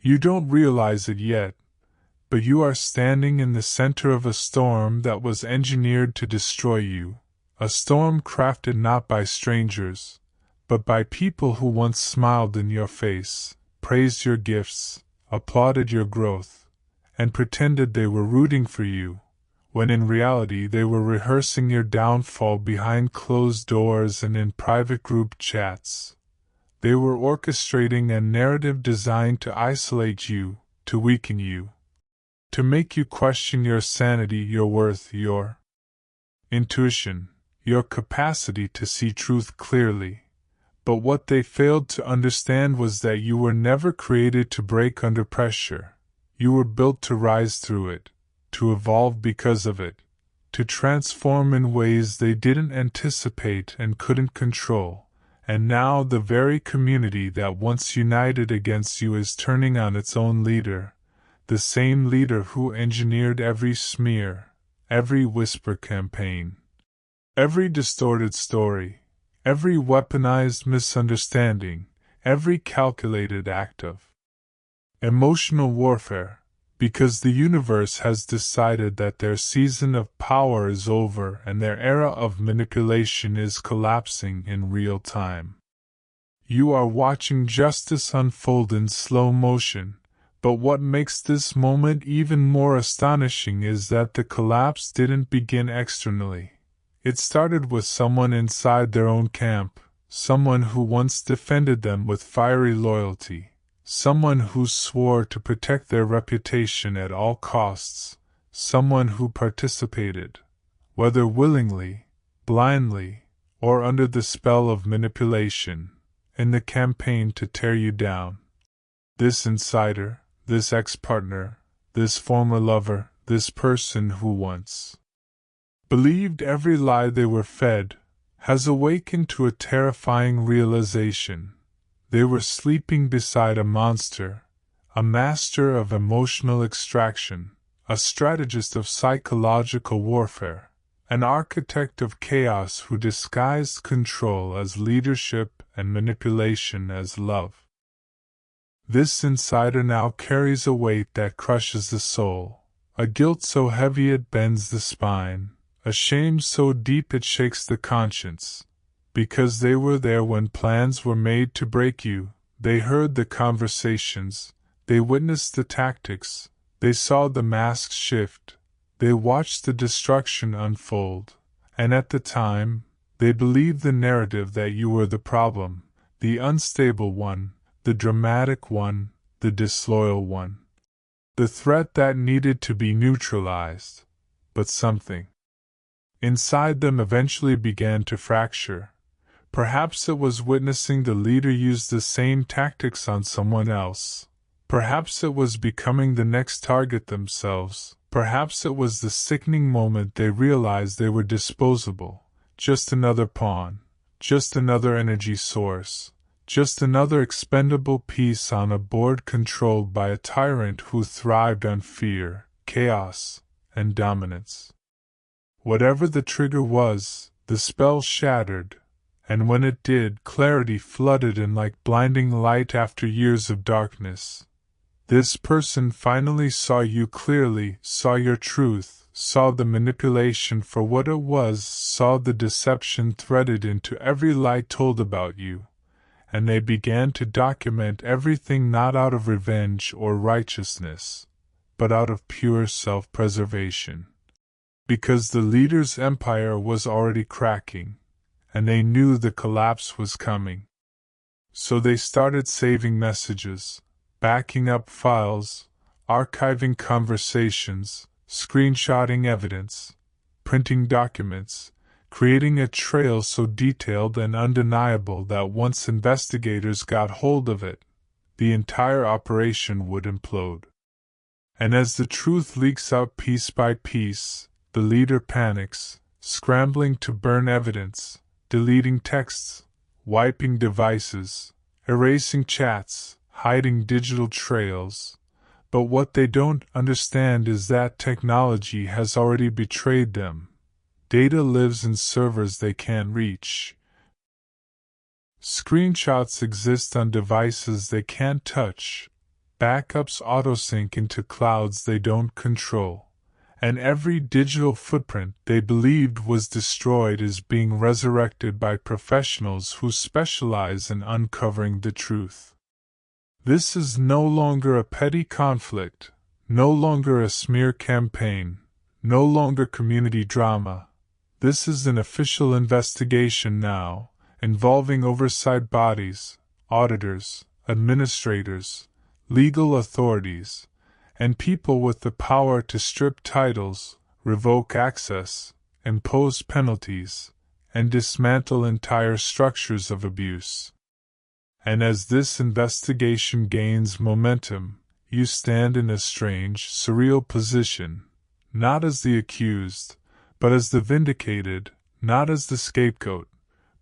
You don't realize it yet, but you are standing in the center of a storm that was engineered to destroy you, a storm crafted not by strangers, but by people who once smiled in your face, praised your gifts, applauded your growth, and pretended they were rooting for you, when in reality they were rehearsing your downfall behind closed doors and in private group chats. They were orchestrating a narrative designed to isolate you, to weaken you, to make you question your sanity, your worth, your intuition, your capacity to see truth clearly. But what they failed to understand was that you were never created to break under pressure. You were built to rise through it, to evolve because of it, to transform in ways they didn't anticipate and couldn't control. And now the very community that once united against you is turning on its own leader, the same leader who engineered every smear, every whisper campaign, every distorted story, every weaponized misunderstanding, every calculated act of emotional warfare, because the universe has decided that their season of power is over and their era of manipulation is collapsing in real time. You are watching justice unfold in slow motion, but what makes this moment even more astonishing is that the collapse didn't begin externally. It started with someone inside their own camp, someone who once defended them with fiery loyalty, someone who swore to protect their reputation at all costs, someone who participated, whether willingly, blindly, or under the spell of manipulation, in the campaign to tear you down. This insider, this ex-partner, this former lover, this person who once believed every lie they were fed, has awakened to a terrifying realization. They were sleeping beside a monster, a master of emotional extraction, a strategist of psychological warfare, an architect of chaos who disguised control as leadership and manipulation as love. This insider now carries a weight that crushes the soul, a guilt so heavy it bends the spine, a shame so deep it shakes the conscience. Because they were there when plans were made to break you, they heard the conversations, they witnessed the tactics, they saw the masks shift, they watched the destruction unfold, and at the time, they believed the narrative that you were the problem, the unstable one, the dramatic one, the disloyal one, the threat that needed to be neutralized. But something inside them eventually began to fracture. Perhaps it was witnessing the leader use the same tactics on someone else. Perhaps it was becoming the next target themselves. Perhaps it was the sickening moment they realized they were disposable, just another pawn, just another energy source, just another expendable piece on a board controlled by a tyrant who thrived on fear, chaos, and dominance. Whatever the trigger was, the spell shattered, and when it did, clarity flooded in like blinding light after years of darkness. This person finally saw you clearly, saw your truth, saw the manipulation for what it was, saw the deception threaded into every lie told about you, and they began to document everything not out of revenge or righteousness, but out of pure self-preservation. Because the leader's empire was already cracking, and they knew the collapse was coming. So they started saving messages, backing up files, archiving conversations, screenshotting evidence, printing documents, creating a trail so detailed and undeniable that once investigators got hold of it, the entire operation would implode. And as the truth leaks out piece by piece, the leader panics, scrambling to burn evidence, deleting texts, wiping devices, erasing chats, hiding digital trails. But what they don't understand is that technology has already betrayed them. Data lives in servers they can't reach. Screenshots exist on devices they can't touch. backups autosync into clouds they don't control, and every digital footprint they believed was destroyed is being resurrected by professionals who specialize in uncovering the truth. This is no longer a petty conflict, no longer a smear campaign, no longer community drama. This is an official investigation now, involving oversight bodies, auditors, administrators, legal authorities, and people with the power to strip titles, revoke access, impose penalties, and dismantle entire structures of abuse. And as this investigation gains momentum, you stand in a strange, surreal position, not as the accused, but as the vindicated, not as the scapegoat,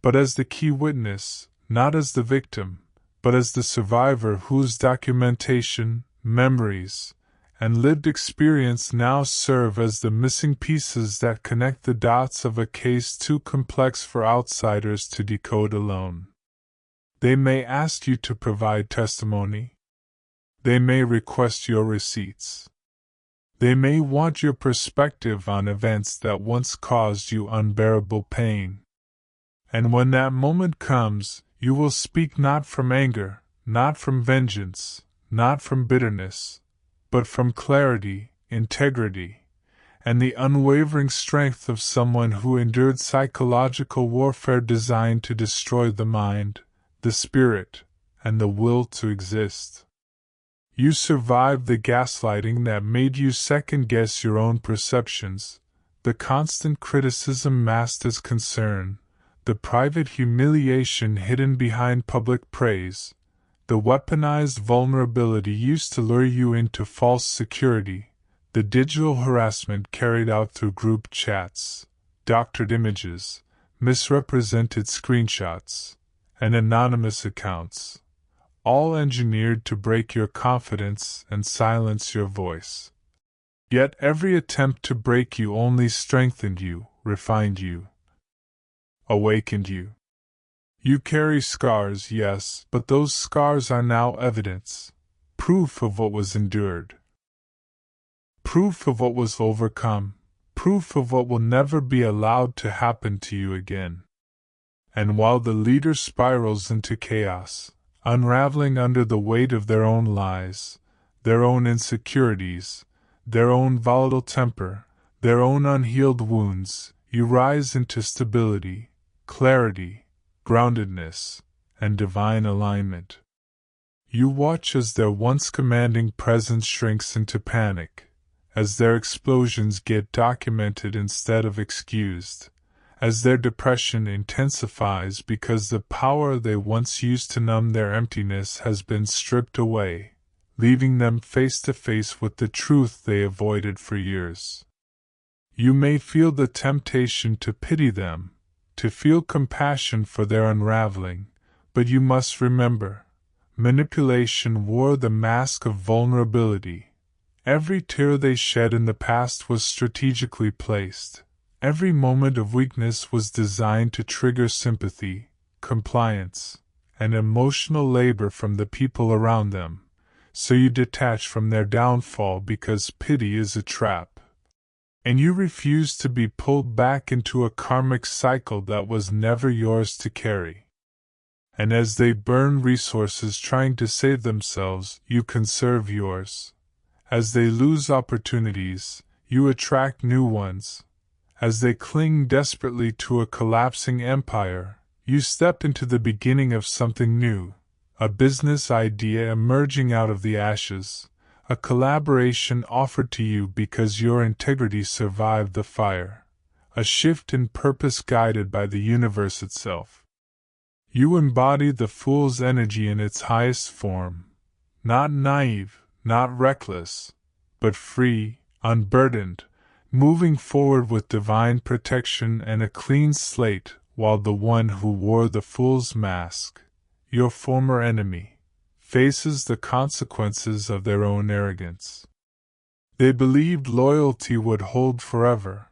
but as the key witness, not as the victim, but as the survivor whose documentation, memories, and lived experience now serve as the missing pieces that connect the dots of a case too complex for outsiders to decode alone. They may ask you to provide testimony. They may request your receipts. They may want your perspective on events that once caused you unbearable pain. And when that moment comes, you will speak not from anger, not from vengeance, not from bitterness, but from clarity, integrity, and the unwavering strength of someone who endured psychological warfare designed to destroy the mind, the spirit, and the will to exist. You survived the gaslighting that made you second-guess your own perceptions, the constant criticism masked as concern, the private humiliation hidden behind public praise, the weaponized vulnerability used to lure you into false security, the digital harassment carried out through group chats, doctored images, misrepresented screenshots, and anonymous accounts, all engineered to break your confidence and silence your voice. Yet every attempt to break you only strengthened you, refined you, awakened you. You carry scars, yes, but those scars are now evidence, proof of what was endured, proof of what was overcome, proof of what will never be allowed to happen to you again. And while the leader spirals into chaos, unraveling under the weight of their own lies, their own insecurities, their own volatile temper, their own unhealed wounds, you rise into stability, clarity, groundedness, and divine alignment. You watch as their once commanding presence shrinks into panic, as their explosions get documented instead of excused, as their depression intensifies because the power they once used to numb their emptiness has been stripped away, leaving them face to face with the truth they avoided for years. You may feel the temptation to pity them, to feel compassion for their unraveling, but you must remember, manipulation wore the mask of vulnerability. Every tear they shed in the past was strategically placed. Every moment of weakness was designed to trigger sympathy, compliance, and emotional labor from the people around them, so you detach from their downfall because pity is a trap. And you refuse to be pulled back into a karmic cycle that was never yours to carry. And as they burn resources trying to save themselves, you conserve yours. As they lose opportunities, you attract new ones. As they cling desperately to a collapsing empire, you step into the beginning of something new, a business idea emerging out of the ashes, a collaboration offered to you because your integrity survived the fire, a shift in purpose guided by the universe itself. You embody the fool's energy in its highest form, not naive, not reckless, but free, unburdened, moving forward with divine protection and a clean slate, while the one who wore the fool's mask, your former enemy, faces the consequences of their own arrogance. They believed loyalty would hold forever,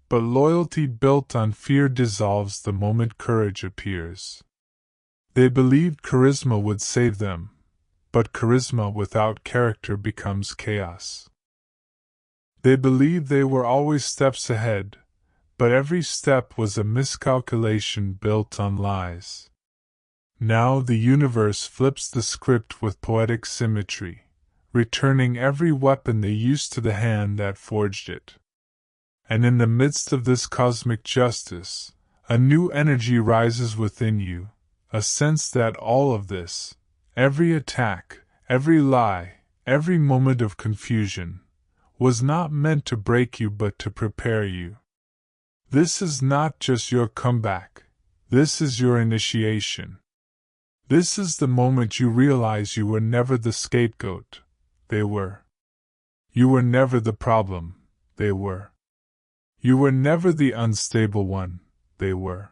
but loyalty built on fear dissolves the moment courage appears. They believed charisma would save them, but charisma without character becomes chaos. They believed they were always steps ahead, but every step was a miscalculation built on lies. Now the universe flips the script with poetic symmetry, returning every weapon they used to the hand that forged it. And in the midst of this cosmic justice, a new energy rises within you, a sense that all of this, every attack, every lie, every moment of confusion, was not meant to break you but to prepare you. This is not just your comeback, this is your initiation. This is the moment you realize you were never the scapegoat, they were. You were never the problem, they were. You were never the unstable one, they were.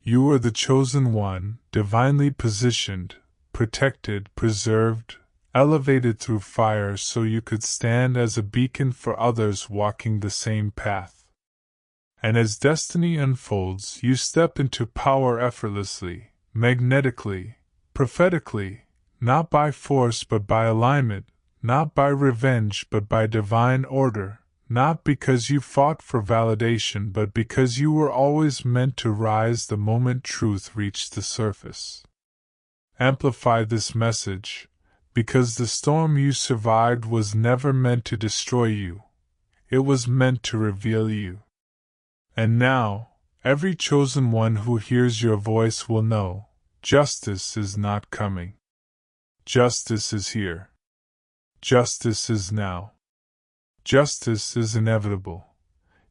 You were the chosen one, divinely positioned, protected, preserved, elevated through fire so you could stand as a beacon for others walking the same path. And as destiny unfolds, you step into power effortlessly, magnetically, prophetically, not by force but by alignment, not by revenge but by divine order, not because you fought for validation but because you were always meant to rise the moment truth reached the surface. Amplify this message, because the storm you survived was never meant to destroy you, it was meant to reveal you. And now, every chosen one who hears your voice will know, justice is not coming. Justice is here. Justice is now. Justice is inevitable.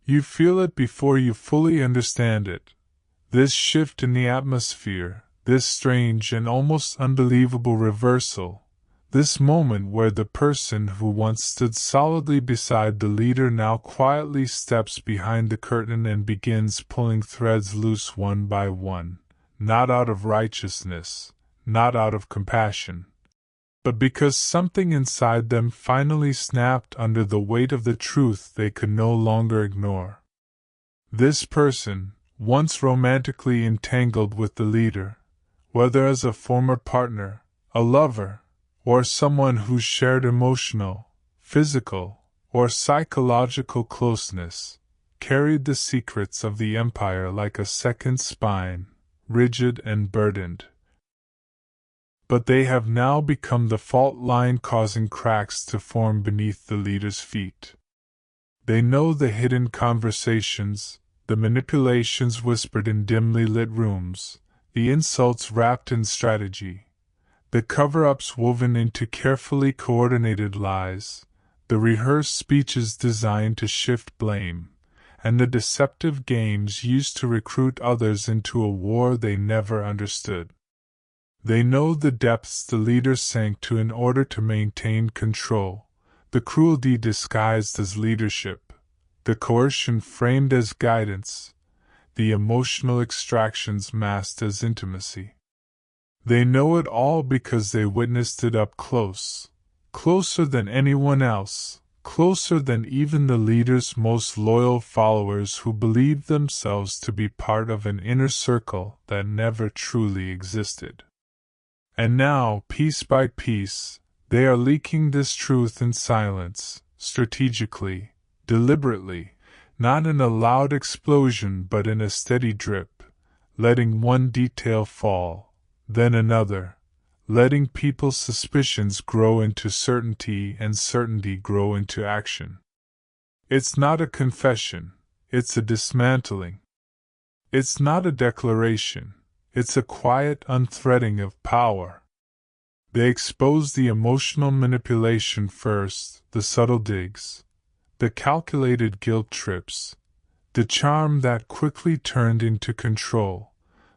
You feel it before you fully understand it. This shift in the atmosphere, this strange and almost unbelievable reversal, this moment where the person who once stood solidly beside the leader now quietly steps behind the curtain and begins pulling threads loose one by one, not out of righteousness, not out of compassion, but because something inside them finally snapped under the weight of the truth they could no longer ignore. This person, once romantically entangled with the leader, whether as a former partner, a lover, or someone who shared emotional, physical, or psychological closeness, carried the secrets of the empire like a second spine, rigid and burdened. But they have now become the fault line causing cracks to form beneath the leader's feet. They know the hidden conversations, the manipulations whispered in dimly lit rooms, the insults wrapped in strategy, the cover-ups woven into carefully coordinated lies, the rehearsed speeches designed to shift blame, and the deceptive games used to recruit others into a war they never understood. They know the depths the leader sank to in order to maintain control, the cruelty disguised as leadership, the coercion framed as guidance, the emotional extractions masked as intimacy. They know it all because they witnessed it up close, closer than anyone else, closer than even the leader's most loyal followers who believed themselves to be part of an inner circle that never truly existed. And now, piece by piece, they are leaking this truth in silence, strategically, deliberately, not in a loud explosion but in a steady drip, letting one detail fall, then another, letting people's suspicions grow into certainty and certainty grow into action. It's not a confession, it's a dismantling. It's not a declaration, it's a quiet unthreading of power. They expose the emotional manipulation first, the subtle digs, the calculated guilt trips, the charm that quickly turned into control,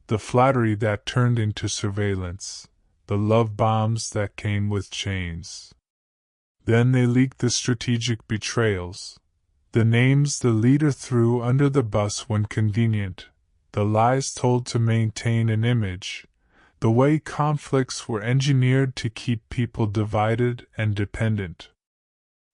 the flattery that turned into surveillance, the love bombs that came with chains. Then they leak the strategic betrayals, the names the leader threw under the bus when convenient, the lies told to maintain an image, the way conflicts were engineered to keep people divided and dependent.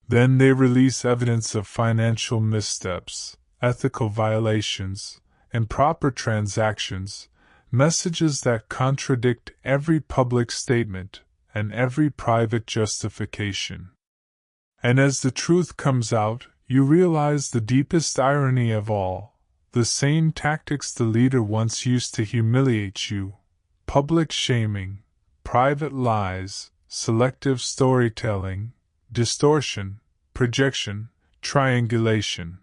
Then they release evidence of financial missteps, ethical violations, improper transactions, messages that contradict every public statement, and every private justification. And as the truth comes out, you realize the deepest irony of all: the same tactics the leader once used to humiliate you, public shaming, private lies, selective storytelling, distortion, projection, triangulation,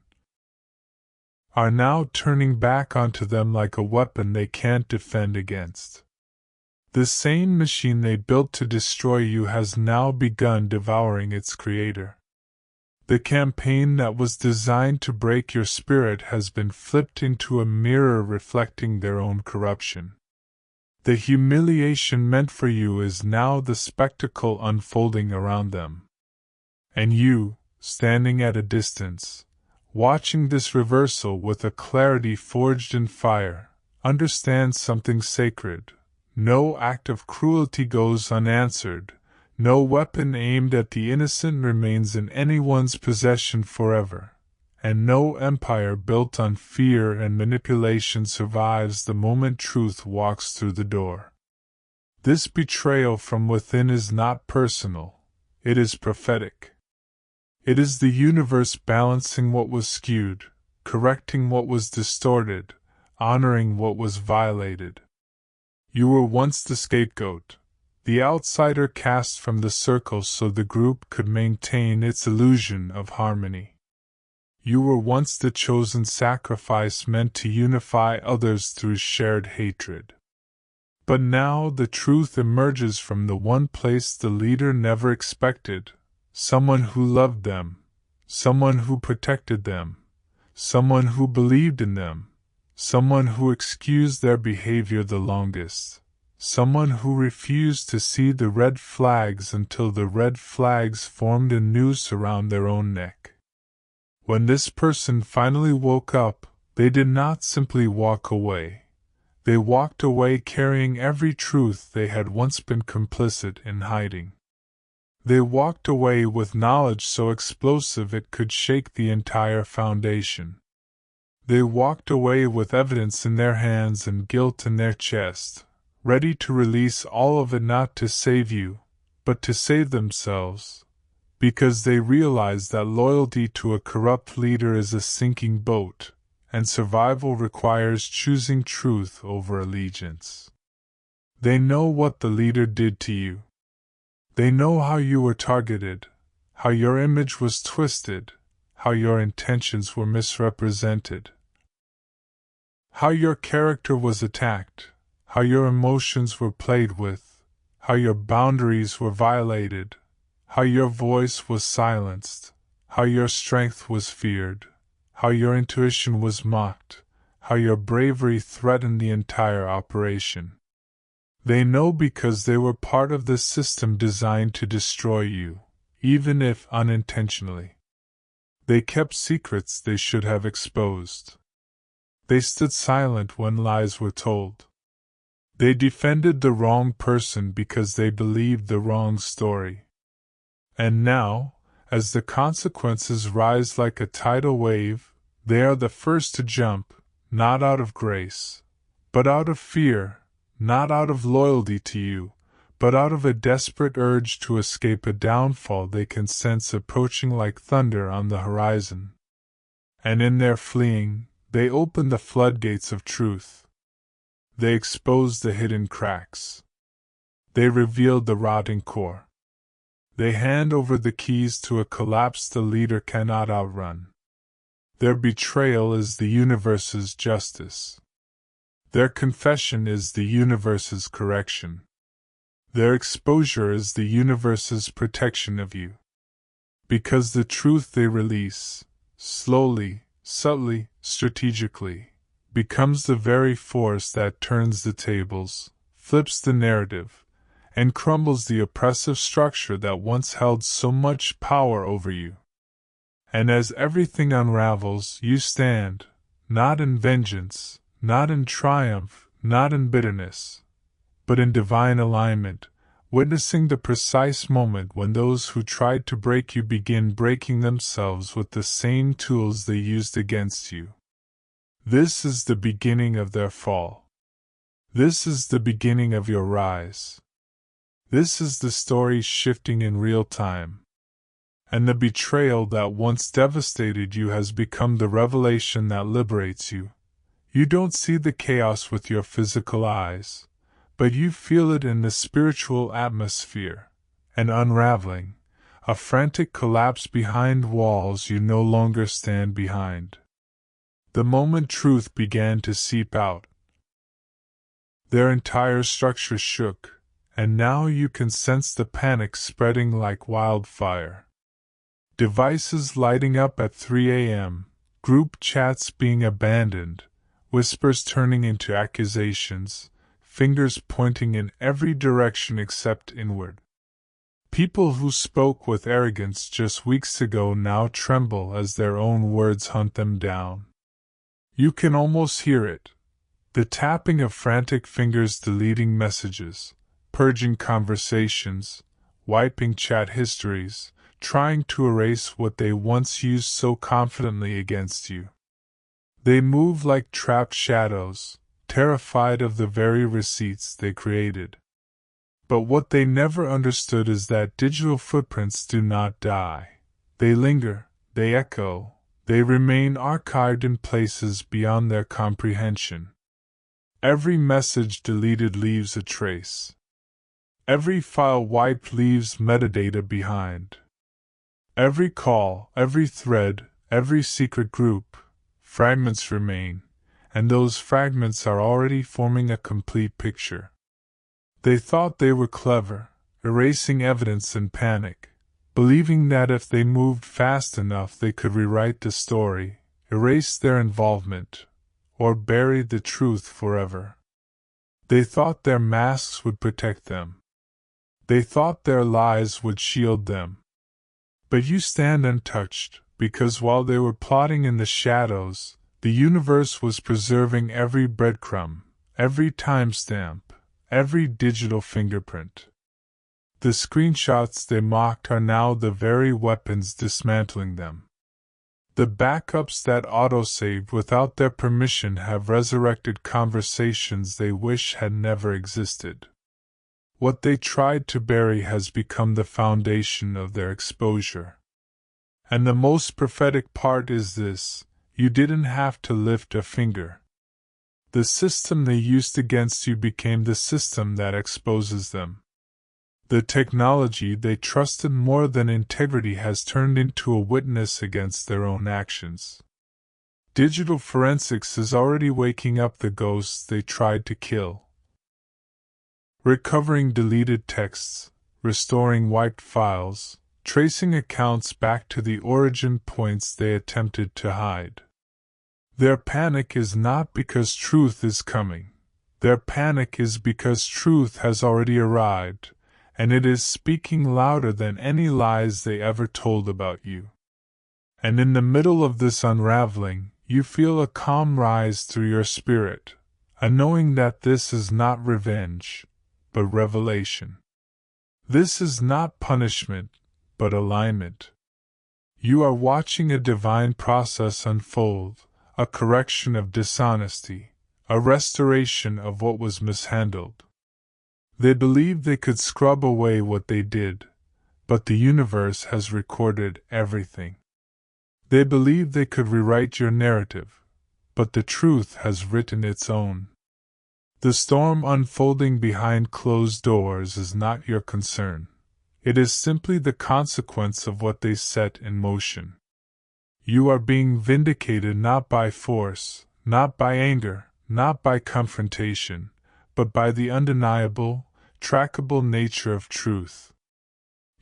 are now turning back onto them like a weapon they can't defend against. The same machine they built to destroy you has now begun devouring its creator. The campaign that was designed to break your spirit has been flipped into a mirror reflecting their own corruption. The humiliation meant for you is now the spectacle unfolding around them. And you, standing at a distance, watching this reversal with a clarity forged in fire, understand something sacred. No act of cruelty goes unanswered. No weapon aimed at the innocent remains in anyone's possession forever, and no empire built on fear and manipulation survives the moment truth walks through the door. This betrayal from within is not personal, it is prophetic. It is the universe balancing what was skewed, correcting what was distorted, honoring what was violated. You were once the scapegoat, the outsider cast from the circle so the group could maintain its illusion of harmony. You were once the chosen sacrifice meant to unify others through shared hatred. But now the truth emerges from the one place the leader never expected: someone who loved them, someone who protected them, someone who believed in them, someone who excused their behavior the longest, someone who refused to see the red flags until the red flags formed a noose around their own neck. When this person finally woke up, they did not simply walk away. They walked away carrying every truth they had once been complicit in hiding. They walked away with knowledge so explosive it could shake the entire foundation. They walked away with evidence in their hands and guilt in their chest, ready to release all of it, not to save you, but to save themselves, because they realized that loyalty to a corrupt leader is a sinking boat, and survival requires choosing truth over allegiance. They know what the leader did to you. They know how you were targeted, how your image was twisted, how your intentions were misrepresented, how your character was attacked, how your emotions were played with, how your boundaries were violated, how your voice was silenced, how your strength was feared, how your intuition was mocked, how your bravery threatened the entire operation. They know because they were part of the system designed to destroy you, even if unintentionally. They kept secrets they should have exposed. They stood silent when lies were told. They defended the wrong person because they believed the wrong story. And now, as the consequences rise like a tidal wave, they are the first to jump, not out of grace, but out of fear, not out of loyalty to you, but out of a desperate urge to escape a downfall they can sense approaching like thunder on the horizon. And in their fleeing, they open the floodgates of truth. They expose the hidden cracks. They reveal the rotting core. They hand over the keys to a collapse the leader cannot outrun. Their betrayal is the universe's justice. Their confession is the universe's correction. Their exposure is the universe's protection of you. Because the truth they release, slowly, subtly, strategically, becomes the very force that turns the tables, flips the narrative, and crumbles the oppressive structure that once held so much power over you. And as everything unravels, you stand, not in vengeance, not in triumph, not in bitterness, but in divine alignment, witnessing the precise moment when those who tried to break you begin breaking themselves with the same tools they used against you. This is the beginning of their fall. This is the beginning of your rise. This is the story shifting in real time. And the betrayal that once devastated you has become the revelation that liberates you. You don't see the chaos with your physical eyes, but you feel it in the spiritual atmosphere, an unraveling, a frantic collapse behind walls you no longer stand behind. The moment truth began to seep out, their entire structure shook, and now you can sense the panic spreading like wildfire. Devices lighting up at 3 a.m., group chats being abandoned, whispers turning into accusations, fingers pointing in every direction except inward. People who spoke with arrogance just weeks ago now tremble as their own words hunt them down. You can almost hear it. The tapping of frantic fingers deleting messages, purging conversations, wiping chat histories, trying to erase what they once used so confidently against you. They move like trapped shadows, terrified of the very receipts they created. But what they never understood is that digital footprints do not die. They linger, they echo, they remain archived in places beyond their comprehension. Every message deleted leaves a trace. Every file wiped leaves metadata behind. Every call, every thread, every secret group, fragments remain, and those fragments are already forming a complete picture. They thought they were clever, erasing evidence in panic, believing that if they moved fast enough they could rewrite the story, erase their involvement, or bury the truth forever. They thought their masks would protect them. They thought their lies would shield them. But you stand untouched, because while they were plotting in the shadows, the universe was preserving every breadcrumb, every timestamp, every digital fingerprint. The screenshots they mocked are now the very weapons dismantling them. The backups that autosaved without their permission have resurrected conversations they wish had never existed. What they tried to bury has become the foundation of their exposure. And the most prophetic part is this: you didn't have to lift a finger. The system they used against you became the system that exposes them. The technology they trusted more than integrity has turned into a witness against their own actions. Digital forensics is already waking up the ghosts they tried to kill. Recovering deleted texts, restoring wiped files, tracing accounts back to the origin points they attempted to hide. Their panic is not because truth is coming. Their panic is because truth has already arrived, and it is speaking louder than any lies they ever told about you. And in the middle of this unraveling, you feel a calm rise through your spirit, a knowing that this is not revenge, but revelation. This is not punishment, but alignment. You are watching a divine process unfold, a correction of dishonesty, a restoration of what was mishandled. They believed they could scrub away what they did, but the universe has recorded everything. They believed they could rewrite your narrative, but the truth has written its own. The storm unfolding behind closed doors is not your concern. It is simply the consequence of what they set in motion. You are being vindicated not by force, not by anger, not by confrontation, but by the undeniable, trackable nature of truth.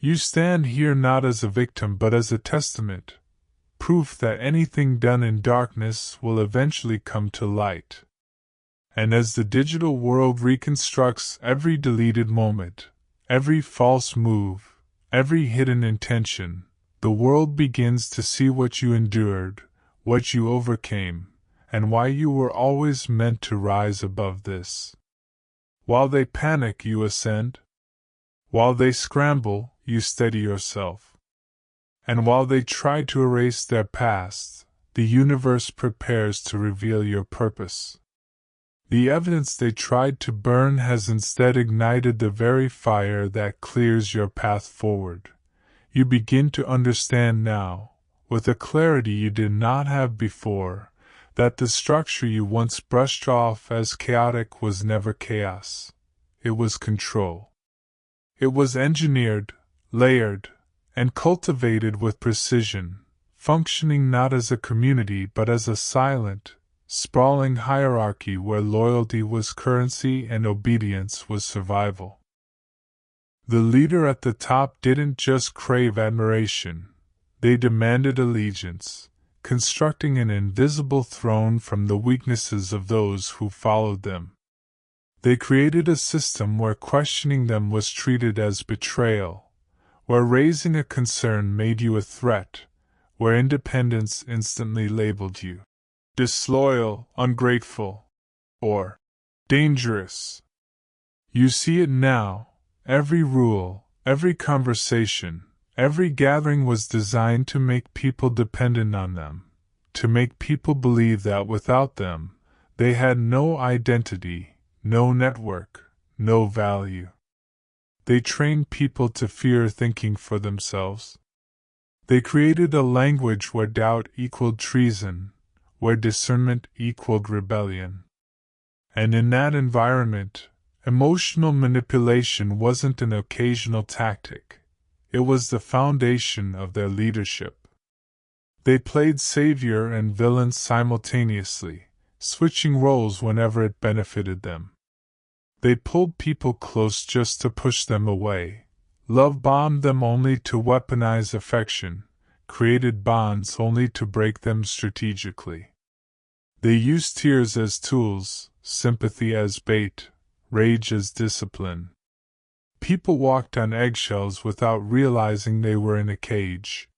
You stand here not as a victim but as a testament, proof that anything done in darkness will eventually come to light. And as the digital world reconstructs every deleted moment, every false move, every hidden intention, the world begins to see what you endured, what you overcame, and why you were always meant to rise above this. While they panic, you ascend. While they scramble, you steady yourself. And while they try to erase their past, the universe prepares to reveal your purpose. The evidence they tried to burn has instead ignited the very fire that clears your path forward. You begin to understand now, with a clarity you did not have before, that the structure you once brushed off as chaotic was never chaos. It was control. It was engineered, layered, and cultivated with precision, functioning not as a community but as a silent, sprawling hierarchy where loyalty was currency and obedience was survival. The leader at the top didn't just crave admiration, they demanded allegiance, constructing an invisible throne from the weaknesses of those who followed them. They created a system where questioning them was treated as betrayal, where raising a concern made you a threat, where independence instantly labeled you disloyal, ungrateful, or dangerous. You see it now. Every rule, every conversation, every gathering was designed to make people dependent on them, to make people believe that without them, they had no identity, no network, no value. They trained people to fear thinking for themselves. They created a language where doubt equaled treason, where discernment equaled rebellion. And in that environment, emotional manipulation wasn't an occasional tactic. It was the foundation of their leadership. They played savior and villain simultaneously, switching roles whenever it benefited them. They pulled people close just to push them away, love-bombed them only to weaponize affection, created bonds only to break them strategically. They used tears as tools, sympathy as bait, rage as discipline. People walked on eggshells without realizing they were in a cage.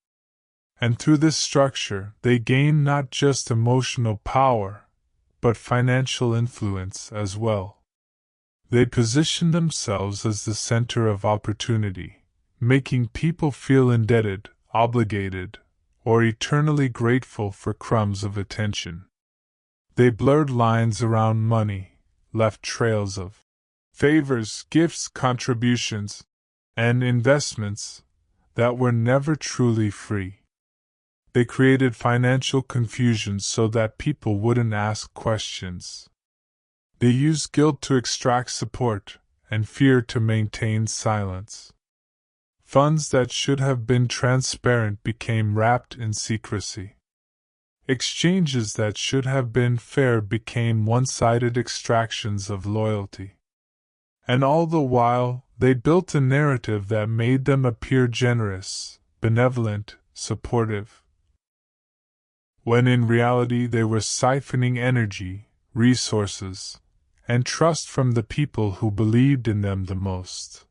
And through this structure, they gained not just emotional power, but financial influence as well. They positioned themselves as the center of opportunity, making people feel indebted, obligated, or eternally grateful for crumbs of attention. They blurred lines around money, left trails of favors, gifts, contributions, and investments that were never truly free. They created financial confusion so that people wouldn't ask questions. They used guilt to extract support, and fear to maintain silence. Funds that should have been transparent became wrapped in secrecy. Exchanges that should have been fair became one-sided extractions of loyalty. And all the while, they built a narrative that made them appear generous, benevolent, supportive, when in reality they were siphoning energy, resources, and trust from the people who believed in them the most.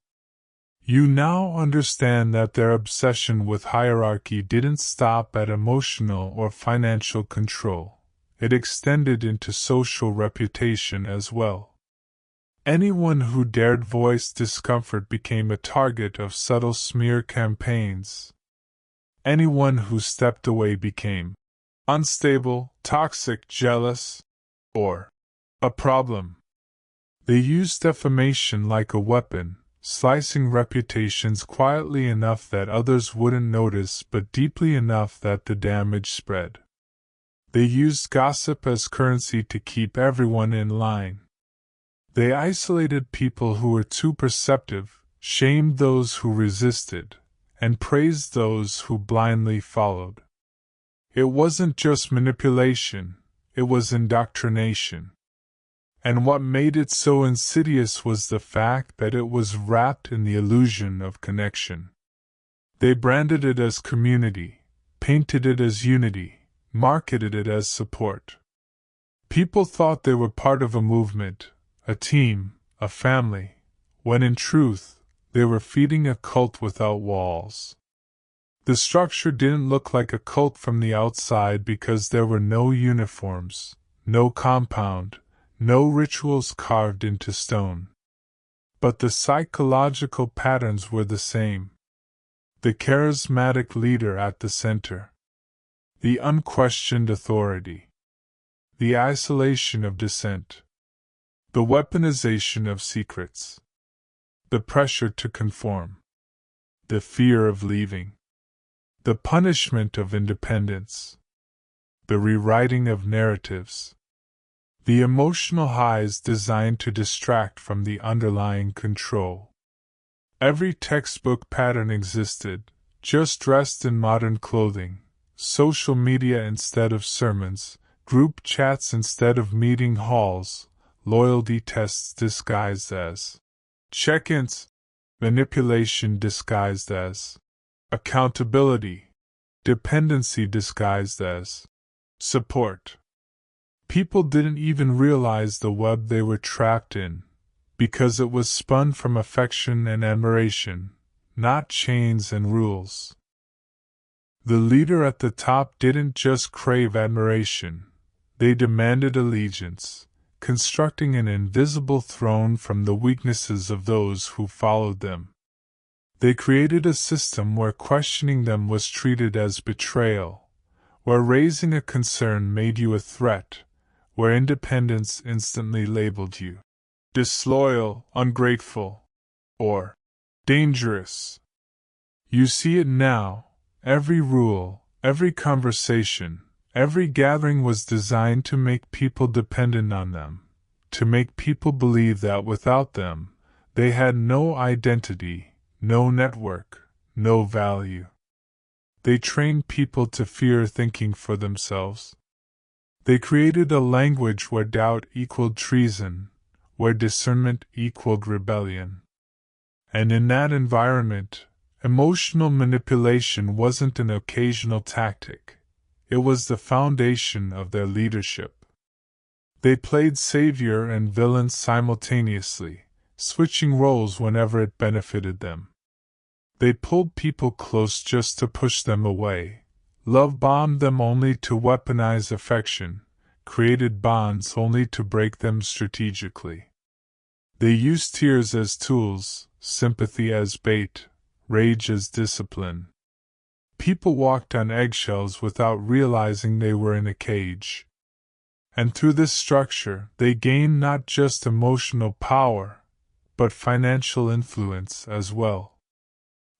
You now understand that their obsession with hierarchy didn't stop at emotional or financial control. It extended into social reputation as well. Anyone who dared voice discomfort became a target of subtle smear campaigns. Anyone who stepped away became unstable, toxic, jealous, or a problem. They used defamation like a weapon, slicing reputations quietly enough that others wouldn't notice but deeply enough that the damage spread. They used gossip as currency to keep everyone in line. They isolated people who were too perceptive, shamed those who resisted, and praised those who blindly followed. It wasn't just manipulation, it was indoctrination. And what made it so insidious was the fact that it was wrapped in the illusion of connection. They branded it as community, painted it as unity, marketed it as support. People thought they were part of a movement, a team, a family, when in truth, they were feeding a cult without walls. The structure didn't look like a cult from the outside because there were no uniforms, no compound, no rituals carved into stone. But the psychological patterns were the same. The charismatic leader at the center. The unquestioned authority. The isolation of dissent. The weaponization of secrets. The pressure to conform. The fear of leaving. The punishment of independence. The rewriting of narratives. The emotional highs designed to distract from the underlying control. Every textbook pattern existed, just dressed in modern clothing, social media instead of sermons, group chats instead of meeting halls, loyalty tests disguised as check-ins, manipulation disguised as accountability, dependency disguised as support. People didn't even realize the web they were trapped in, because it was spun from affection and admiration, not chains and rules. The leader at the top didn't just crave admiration, they demanded allegiance, constructing an invisible throne from the weaknesses of those who followed them. They created a system where questioning them was treated as betrayal, where raising a concern made you a threat, where independence instantly labeled you disloyal, ungrateful, or dangerous. You see it now. Every rule, every conversation, every gathering was designed to make people dependent on them, to make people believe that without them, they had no identity, no network, no value. They trained people to fear thinking for themselves. They created a language where doubt equaled treason, where discernment equaled rebellion. And in that environment, emotional manipulation wasn't an occasional tactic, it was the foundation of their leadership. They played savior and villain simultaneously, switching roles whenever it benefited them. They pulled people close just to push them away, love-bombed them only to weaponize affection, created bonds only to break them strategically. They used tears as tools, sympathy as bait, rage as discipline. People walked on eggshells without realizing they were in a cage. And through this structure, they gained not just emotional power, but financial influence as well.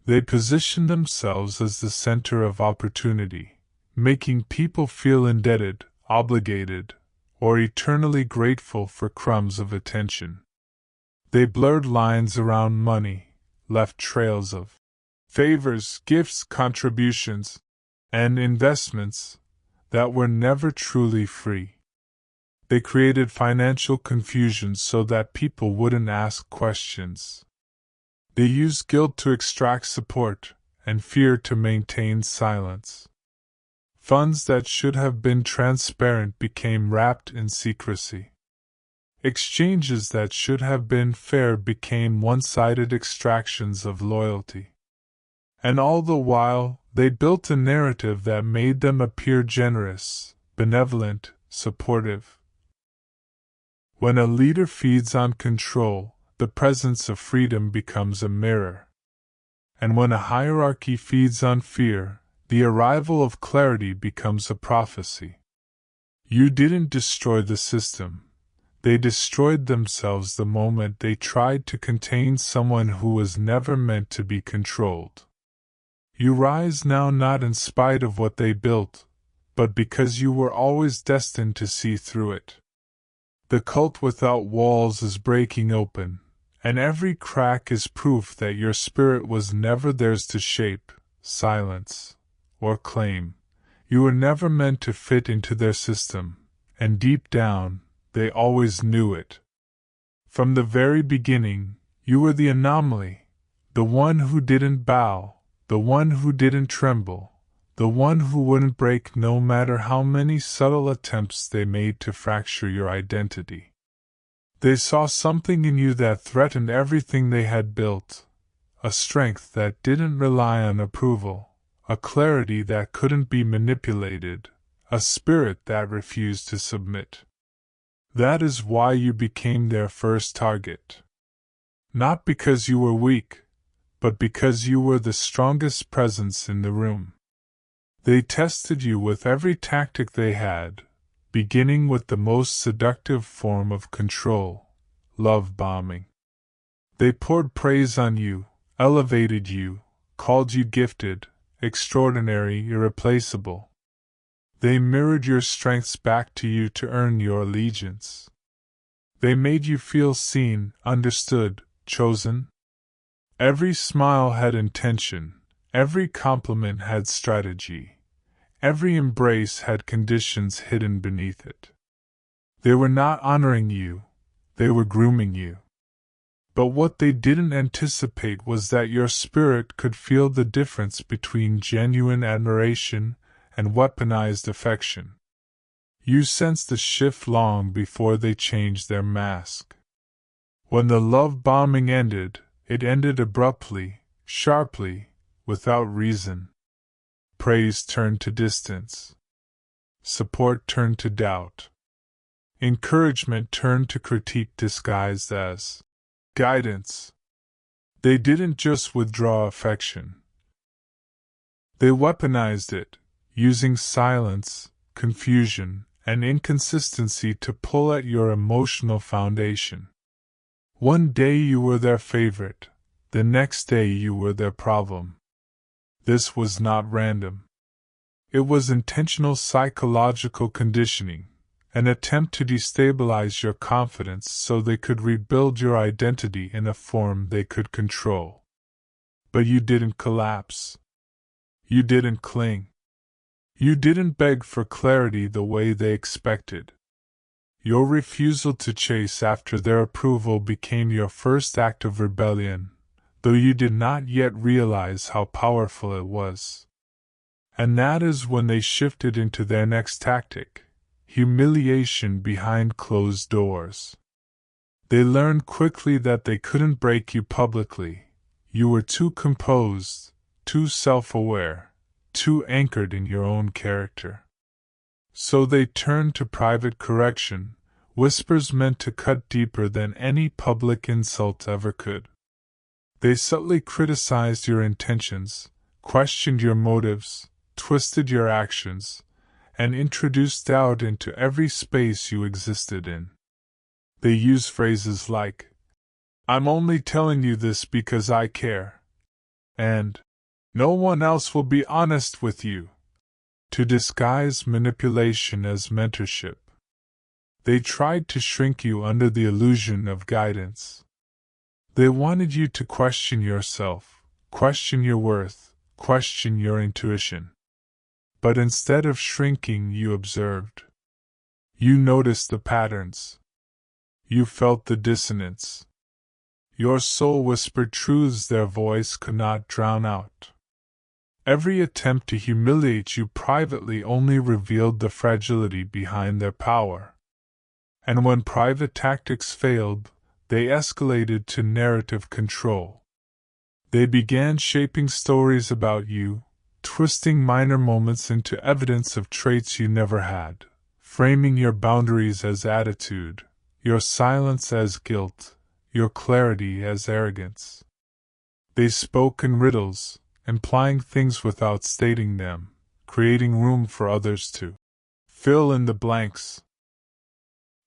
They positioned themselves as the center of opportunity, making people feel indebted, obligated, or eternally grateful for crumbs of attention. They blurred lines around money, left trails of favors, gifts, contributions, and investments that were never truly free. They created financial confusion so that people wouldn't ask questions. They used guilt to extract support and fear to maintain silence. Funds that should have been transparent became wrapped in secrecy. Exchanges that should have been fair became one-sided extractions of loyalty. And all the while, they built a narrative that made them appear generous, benevolent, supportive. When a leader feeds on control, the presence of freedom becomes a mirror. And when a hierarchy feeds on fear, the arrival of clarity becomes a prophecy. You didn't destroy the system. They destroyed themselves the moment they tried to contain someone who was never meant to be controlled. You rise now not in spite of what they built, but because you were always destined to see through it. The cult without walls is breaking open, and every crack is proof that your spirit was never theirs to shape, silence, or claim. You were never meant to fit into their system, and deep down, they always knew it. From the very beginning, you were the anomaly, the one who didn't bow, the one who didn't tremble, the one who wouldn't break no matter how many subtle attempts they made to fracture your identity. They saw something in you that threatened everything they had built, a strength that didn't rely on approval, a clarity that couldn't be manipulated, a spirit that refused to submit. That is why you became their first target. Not because you were weak, but because you were the strongest presence in the room. They tested you with every tactic they had, beginning with the most seductive form of control, love bombing. They poured praise on you, elevated you, called you gifted, extraordinary, irreplaceable. They mirrored your strengths back to you to earn your allegiance. They made you feel seen, understood, chosen. Every smile had intention, every compliment had strategy, every embrace had conditions hidden beneath it. They were not honoring you, they were grooming you. But what they didn't anticipate was that your spirit could feel the difference between genuine admiration and weaponized affection. You sensed the shift long before they changed their mask. When the love bombing ended, it ended abruptly, sharply, without reason. Praise turned to distance. Support turned to doubt. Encouragement turned to critique disguised as guidance. They didn't just withdraw affection. They weaponized it, using silence, confusion, and inconsistency to pull at your emotional foundation. One day you were their favorite, the next day you were their problem. This was not random. It was intentional psychological conditioning, an attempt to destabilize your confidence so they could rebuild your identity in a form they could control. But you didn't collapse. You didn't cling. You didn't beg for clarity the way they expected. Your refusal to chase after their approval became your first act of rebellion, though you did not yet realize how powerful it was. And that is when they shifted into their next tactic: humiliation behind closed doors. They learned quickly that they couldn't break you publicly. You were too composed, too self-aware, too anchored in your own character. So they turned to private correction, whispers meant to cut deeper than any public insult ever could. They subtly criticized your intentions, questioned your motives, twisted your actions, and introduced doubt into every space you existed in. They used phrases like, "I'm only telling you this because I care," and "no one else will be honest with you," to disguise manipulation as mentorship. They tried to shrink you under the illusion of guidance. They wanted you to question yourself, question your worth, question your intuition. But instead of shrinking, you observed. You noticed the patterns. You felt the dissonance. Your soul whispered truths their voice could not drown out. Every attempt to humiliate you privately only revealed the fragility behind their power. And when private tactics failed, they escalated to narrative control. They began shaping stories about you, twisting minor moments into evidence of traits you never had, framing your boundaries as attitude, your silence as guilt, your clarity as arrogance. They spoke in riddles, implying things without stating them, creating room for others to fill in the blanks.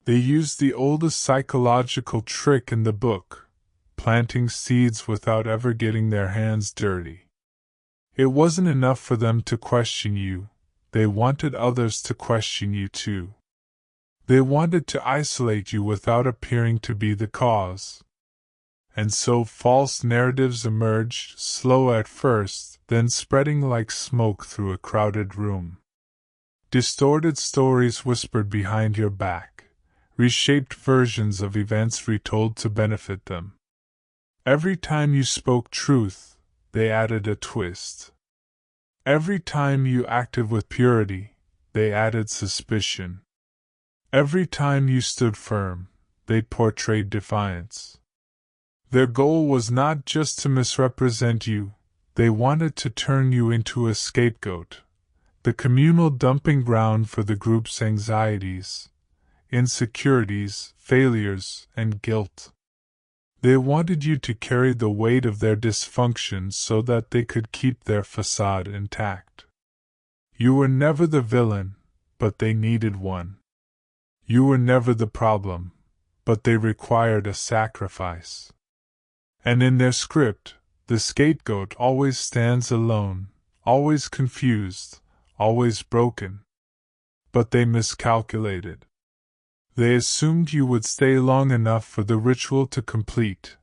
They used the oldest psychological trick in the book, planting seeds without ever getting their hands dirty. It wasn't enough for them to question you, they wanted others to question you too. They wanted to isolate you without appearing to be the cause. And so false narratives emerged, slow at first, then spreading like smoke through a crowded room. Distorted stories whispered behind your back, reshaped versions of events retold to benefit them. Every time you spoke truth, they added a twist. Every time you acted with purity, they added suspicion. Every time you stood firm, they portrayed defiance. Their goal was not just to misrepresent you, they wanted to turn you into a scapegoat, the communal dumping ground for the group's anxieties, insecurities, failures, and guilt. They wanted you to carry the weight of their dysfunction so that they could keep their facade intact. You were never the villain, but they needed one. You were never the problem, but they required a sacrifice. And in their script, the scapegoat always stands alone, always confused, always broken. But they miscalculated. They assumed you would stay long enough for the ritual to complete,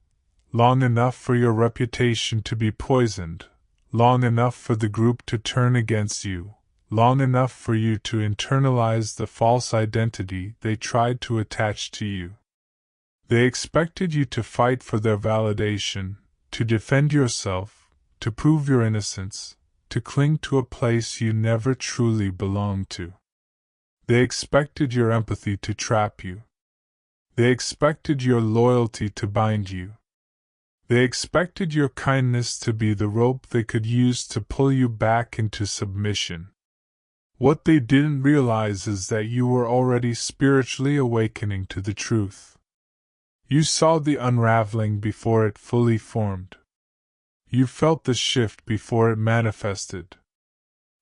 long enough for your reputation to be poisoned, long enough for the group to turn against you, long enough for you to internalize the false identity they tried to attach to you. They expected you to fight for their validation, to defend yourself, to prove your innocence, to cling to a place you never truly belonged to. They expected your empathy to trap you. They expected your loyalty to bind you. They expected your kindness to be the rope they could use to pull you back into submission. What they didn't realize is that you were already spiritually awakening to the truth. You saw the unraveling before it fully formed. You felt the shift before it manifested.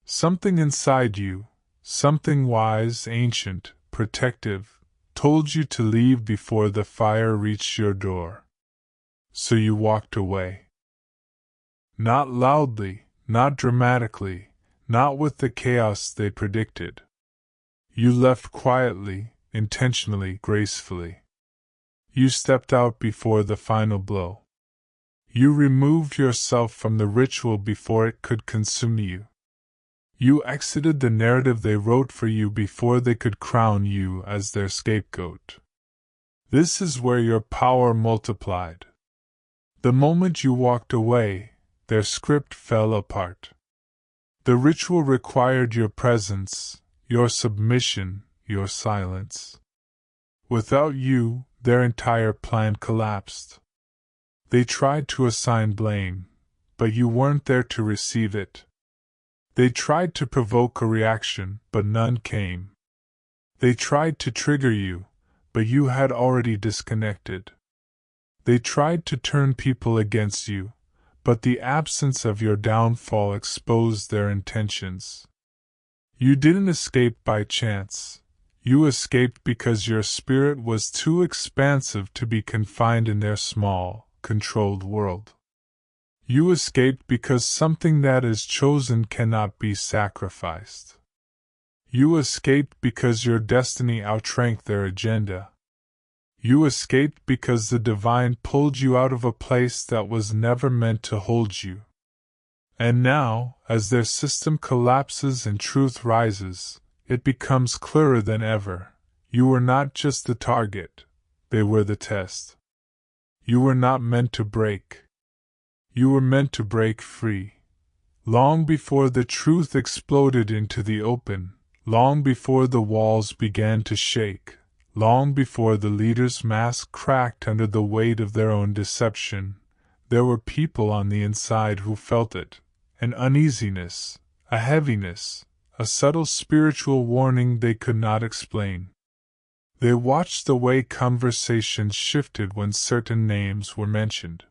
Something inside you, something wise, ancient, protective, told you to leave before the fire reached your door. So you walked away. Not loudly, not dramatically, not with the chaos they predicted. You left quietly, intentionally, gracefully. You stepped out before the final blow. You removed yourself from the ritual before it could consume you. You exited the narrative they wrote for you before they could crown you as their scapegoat. This is where your power multiplied. The moment you walked away, their script fell apart. The ritual required your presence, your submission, your silence. Without you, their entire plan collapsed. They tried to assign blame, but you weren't there to receive it. They tried to provoke a reaction, but none came. They tried to trigger you, but you had already disconnected. They tried to turn people against you, but the absence of your downfall exposed their intentions. You didn't escape by chance. You escaped because your spirit was too expansive to be confined in their small, controlled world. You escaped because something that is chosen cannot be sacrificed. You escaped because your destiny outranked their agenda. You escaped because the divine pulled you out of a place that was never meant to hold you. And now, as their system collapses and truth rises, it becomes clearer than ever. You were not just the target, they were the test. You were not meant to break. You were meant to break free. Long before the truth exploded into the open, long before the walls began to shake, long before the leader's mask cracked under the weight of their own deception, there were people on the inside who felt it, an uneasiness, a heaviness, a subtle spiritual warning they could not explain. They watched the way conversations shifted when certain names were mentioned.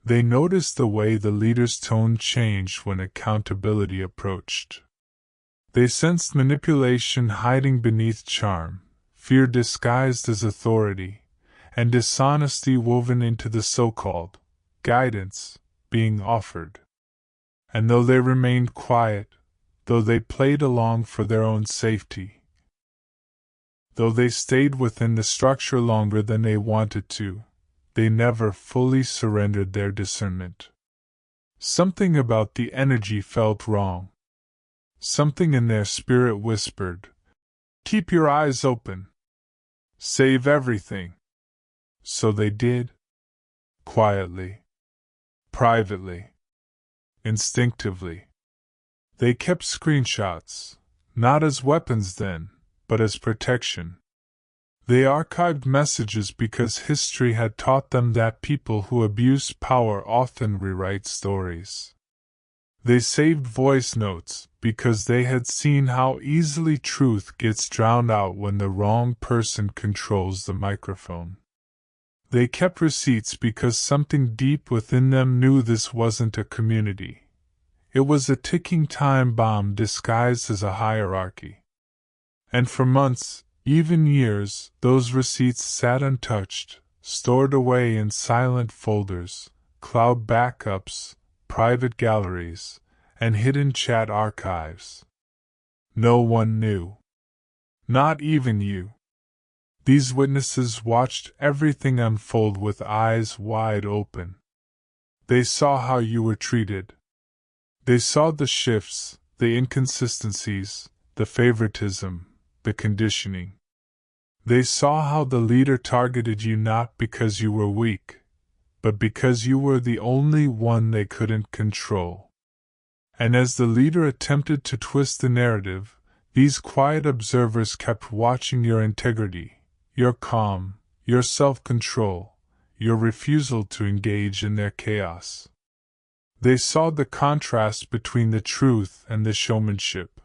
They noticed the way the leader's tone changed when accountability approached. They sensed manipulation hiding beneath charm, fear disguised as authority, and dishonesty woven into the so-called guidance being offered. And though they remained quiet, though they played along for their own safety, though they stayed within the structure longer than they wanted to, they never fully surrendered their discernment. Something about the energy felt wrong. Something in their spirit whispered, "Keep your eyes open. Save everything." So they did. Quietly. Privately. Instinctively. They kept screenshots, not as weapons then, but as protection. They archived messages because history had taught them that people who abuse power often rewrite stories. They saved voice notes because they had seen how easily truth gets drowned out when the wrong person controls the microphone. They kept receipts because something deep within them knew this wasn't a community. It was a ticking time bomb disguised as a hierarchy. And for months, Even years, those receipts sat untouched, stored away in silent folders, cloud backups, private galleries, and hidden chat archives. No one knew. Not even you. These witnesses watched everything unfold with eyes wide open. They saw how you were treated. They saw the shifts, the inconsistencies, the favoritism, the conditioning. They saw how the leader targeted you not because you were weak, but because you were the only one they couldn't control. And as the leader attempted to twist the narrative, these quiet observers kept watching your integrity, your calm, your self-control, your refusal to engage in their chaos. They saw the contrast between the truth and the showmanship.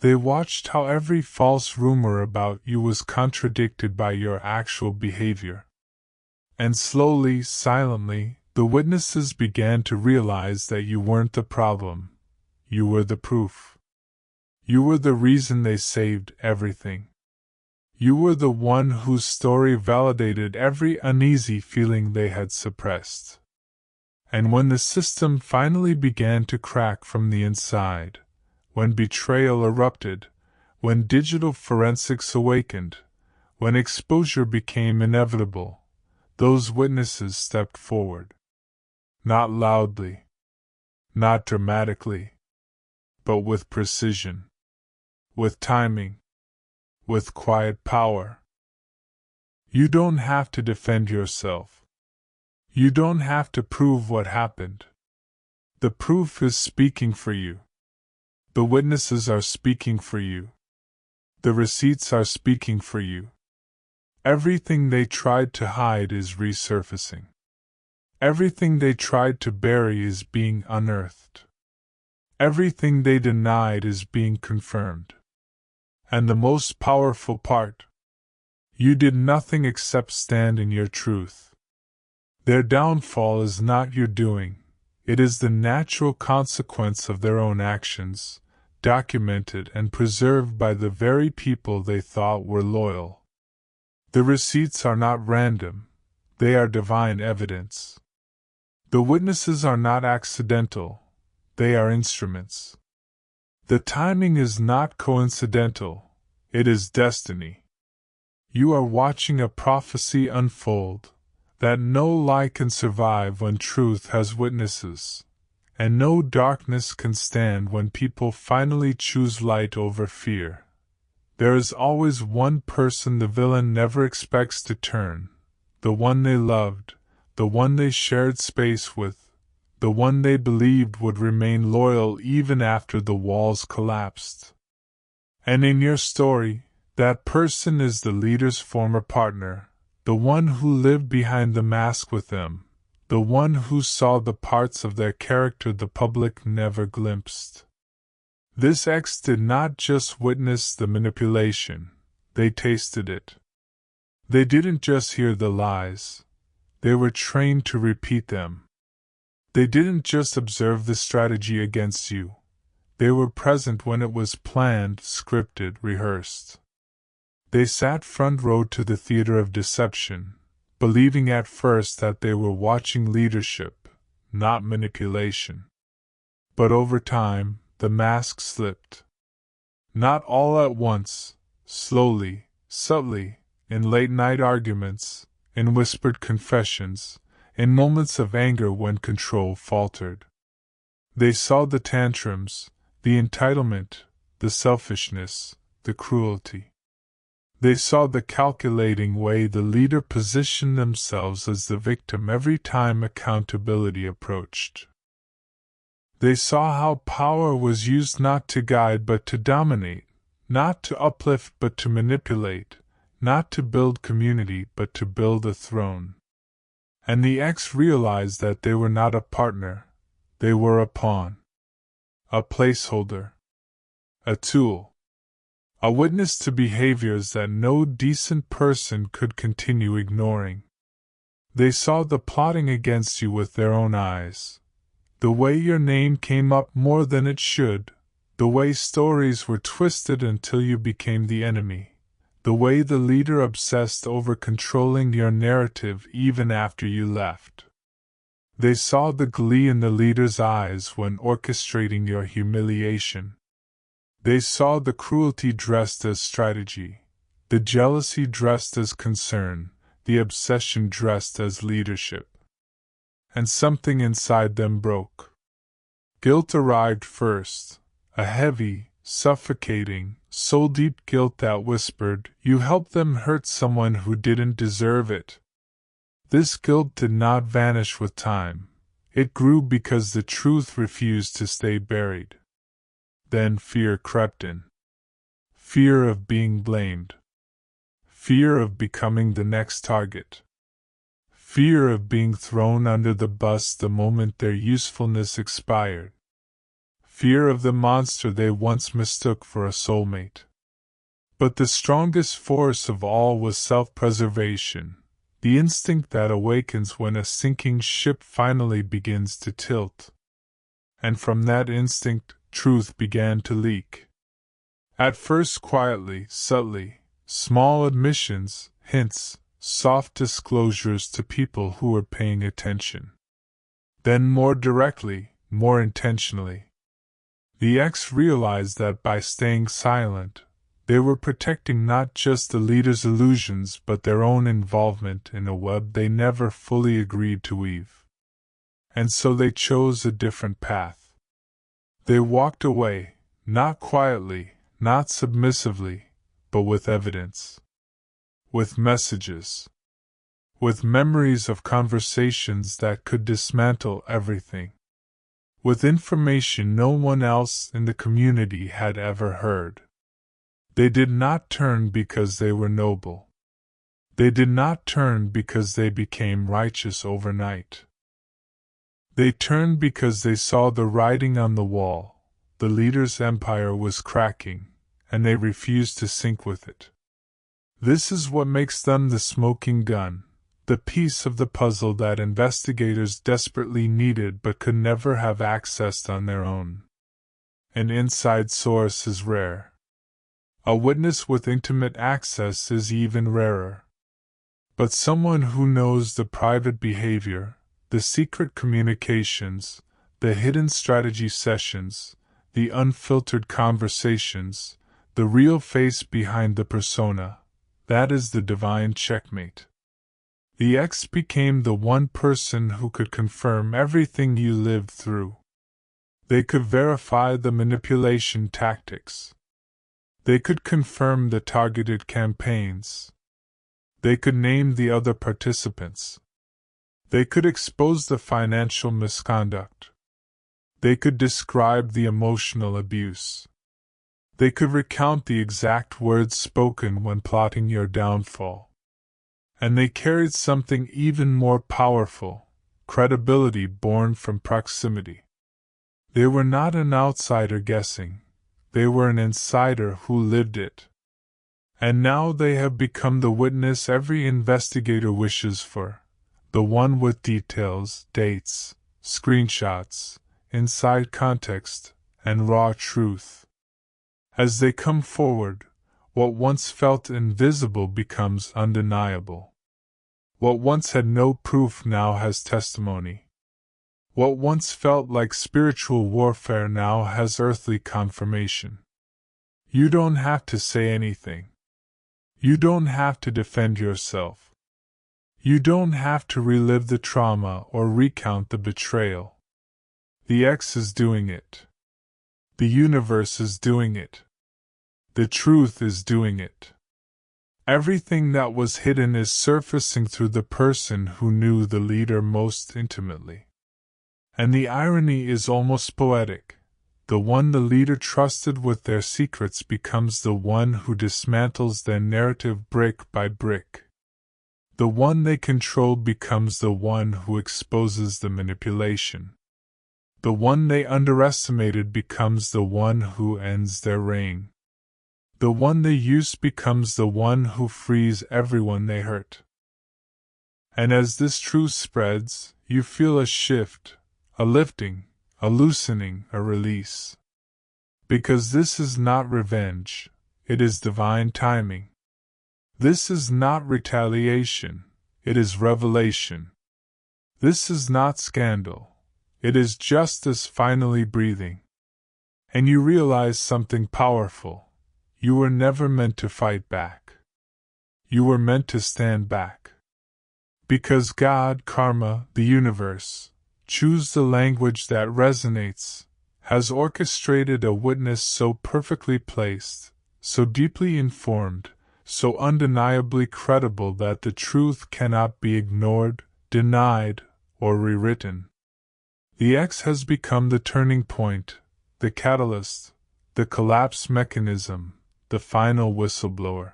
They watched how every false rumor about you was contradicted by your actual behavior. And slowly, silently, the witnesses began to realize that you weren't the problem. You were the proof. You were the reason they saved everything. You were the one whose story validated every uneasy feeling they had suppressed. And when the system finally began to crack from the inside, when betrayal erupted, when digital forensics awakened, when exposure became inevitable, those witnesses stepped forward. Not loudly, not dramatically, but with precision, with timing, with quiet power. You don't have to defend yourself. You don't have to prove what happened. The proof is speaking for you. The witnesses are speaking for you. The receipts are speaking for you. Everything they tried to hide is resurfacing. Everything they tried to bury is being unearthed. Everything they denied is being confirmed. And the most powerful part, you did nothing except stand in your truth. Their downfall is not your doing, it is the natural consequence of their own actions, documented and preserved by the very people they thought were loyal. The receipts are not random, they are divine evidence. The witnesses are not accidental, they are instruments. The timing is not coincidental, it is destiny. You are watching a prophecy unfold, that no lie can survive when truth has witnesses, and no darkness can stand when people finally choose light over fear. There is always one person the villain never expects to turn, the one they loved, the one they shared space with, the one they believed would remain loyal even after the walls collapsed. And in your story, that person is the leader's former partner, the one who lived behind the mask with them, the one who saw the parts of their character the public never glimpsed. This ex did not just witness the manipulation, they tasted it. They didn't just hear the lies, they were trained to repeat them. They didn't just observe the strategy against you, they were present when it was planned, scripted, rehearsed. They sat front row to the theater of deception, believing at first that they were watching leadership, not manipulation. But over time, the mask slipped. Not all at once, slowly, subtly, in late-night arguments, in whispered confessions, in moments of anger when control faltered. They saw the tantrums, the entitlement, the selfishness, the cruelty. They saw the calculating way the leader positioned themselves as the victim every time accountability approached. They saw how power was used not to guide but to dominate, not to uplift but to manipulate, not to build community but to build a throne. And the ex realized that they were not a partner, they were a pawn, a placeholder, a tool. A witness to behaviors that no decent person could continue ignoring. They saw the plotting against you with their own eyes. The way your name came up more than it should, the way stories were twisted until you became the enemy, The way the leader obsessed over controlling your narrative even after you left. They saw the glee in the leader's eyes when orchestrating your humiliation. They saw the cruelty dressed as strategy, the jealousy dressed as concern, the obsession dressed as leadership. And something inside them broke. Guilt arrived first, a heavy, suffocating, soul-deep guilt that whispered, "You helped them hurt someone who didn't deserve it." This guilt did not vanish with time. It grew because the truth refused to stay buried. Then fear crept in. Fear of being blamed. Fear of becoming the next target. Fear of being thrown under the bus the moment their usefulness expired. Fear of the monster they once mistook for a soulmate. But the strongest force of all was self-preservation, the instinct that awakens when a sinking ship finally begins to tilt. And from that instinct, truth began to leak. At first quietly, subtly, small admissions, hints, soft disclosures to people who were paying attention. Then more directly, more intentionally. The ex realized that by staying silent, they were protecting not just the leader's illusions but their own involvement in a web they never fully agreed to weave. And so they chose a different path. They walked away, not quietly, not submissively, but with evidence. With messages. With memories of conversations that could dismantle everything. With information no one else in the community had ever heard. They did not turn because they were noble. They did not turn because they became righteous overnight. They turned because they saw the writing on the wall. The leader's empire was cracking, and they refused to sink with it. This is what makes them the smoking gun, the piece of the puzzle that investigators desperately needed but could never have accessed on their own. An inside source is rare. A witness with intimate access is even rarer. But someone who knows the private behavior, the secret communications, the hidden strategy sessions, the unfiltered conversations, the real face behind the persona, that is the divine checkmate. The ex became the one person who could confirm everything you lived through. They could verify the manipulation tactics. They could confirm the targeted campaigns. They could name the other participants. They could expose the financial misconduct. They could describe the emotional abuse. They could recount the exact words spoken when plotting your downfall. And they carried something even more powerful, credibility born from proximity. They were not an outsider guessing, they were an insider who lived it. And now they have become the witness every investigator wishes for, the one with details, dates, screenshots, inside context, and raw truth. As they come forward, what once felt invisible becomes undeniable. What once had no proof now has testimony. What once felt like spiritual warfare now has earthly confirmation. You don't have to say anything. You don't have to defend yourself. You don't have to relive the trauma or recount the betrayal. The X is doing it. The universe is doing it. The truth is doing it. Everything that was hidden is surfacing through the person who knew the leader most intimately. And the irony is almost poetic. The one the leader trusted with their secrets becomes the one who dismantles their narrative brick by brick. The one they control becomes the one who exposes the manipulation. The one they underestimated becomes the one who ends their reign. The one they used becomes the one who frees everyone they hurt. And as this truth spreads, you feel a shift, a lifting, a loosening, a release. Because this is not revenge, it is divine timing. This is not retaliation, it is revelation. This is not scandal, it is justice finally breathing. And you realize something powerful. You were never meant to fight back. You were meant to stand back. Because God, Karma, the universe, choose the language that resonates, has orchestrated a witness so perfectly placed, so deeply informed, so undeniably credible that the truth cannot be ignored, denied, or rewritten. The X has become the turning point, the catalyst, the collapse mechanism, the final whistleblower.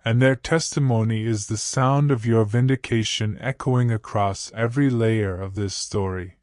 And their testimony is the sound of your vindication echoing across every layer of this story.